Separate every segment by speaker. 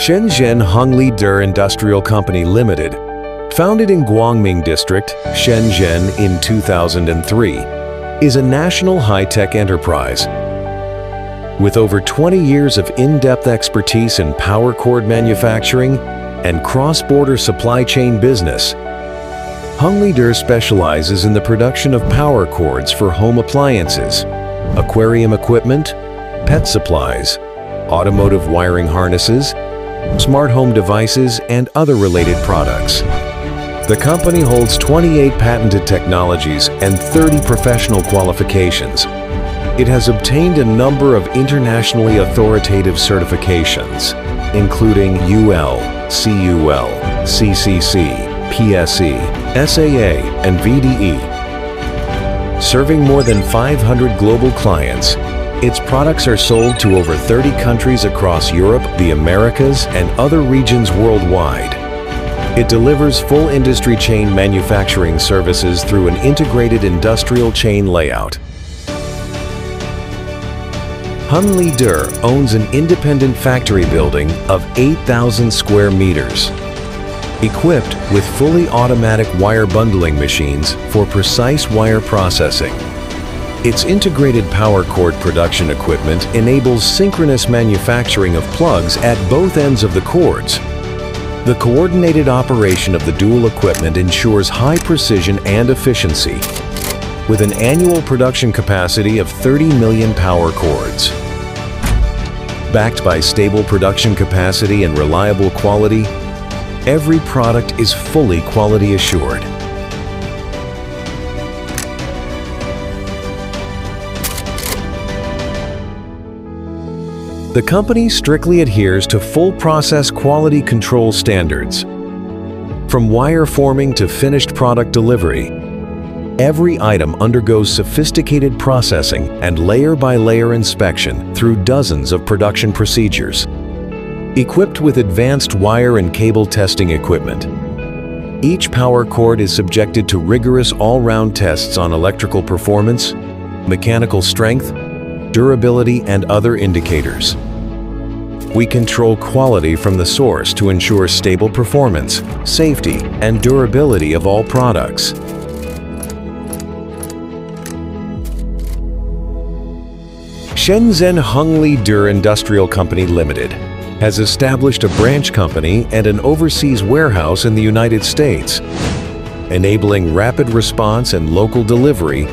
Speaker 1: Shenzhen Henglide Industrial Company Limited, founded in Guangming District, Shenzhen in 2003, is a national high-tech enterprise. With over 20 years of in-depth expertise in power cord manufacturing and cross-border supply chain business, Henglide specializes in the production of power cords for home appliances, aquarium equipment, pet supplies, automotive wiring harnesses, smart home devices, and other related products. The company holds 28 patented technologies and 30 professional qualifications. It has obtained a number of internationally authoritative certifications, including UL, CUL, CCC, PSE, SAA, and VDE. Serving more than 500 global clients, its products are sold to over 30 countries across Europe, the Americas, and other regions worldwide. It delivers full industry chain manufacturing services through an integrated industrial chain layout. Henglide owns an independent factory building of 8,000 square meters, equipped with fully automatic wire bundling machines for precise wire processing. Its integrated power cord production equipment enables synchronous manufacturing of plugs at both ends of the cords. The coordinated operation of the dual equipment ensures high precision and efficiency, with an annual production capacity of 30 million power cords. Backed by stable production capacity and reliable quality, every product is fully quality assured. The company strictly adheres to full process quality control standards. From wire forming to finished product delivery, every item undergoes sophisticated processing and layer-by-layer inspection through dozens of production procedures. Equipped with advanced wire and cable testing equipment, each power cord is subjected to rigorous all-round tests on electrical performance, mechanical strength, durability, and other indicators. We control quality from the source to ensure stable performance, safety, and durability of all products. Shenzhen Henglide Industrial Company Limited has established a branch company and an overseas warehouse in the United States, enabling rapid response and local delivery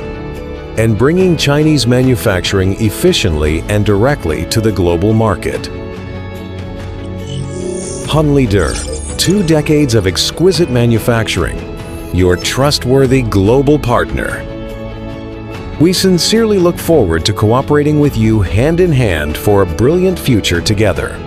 Speaker 1: and bringing Chinese manufacturing efficiently and directly to the global market. Henglide, 2 decades of exquisite manufacturing, your trustworthy global partner. We sincerely look forward to cooperating with you hand in hand for a brilliant future together.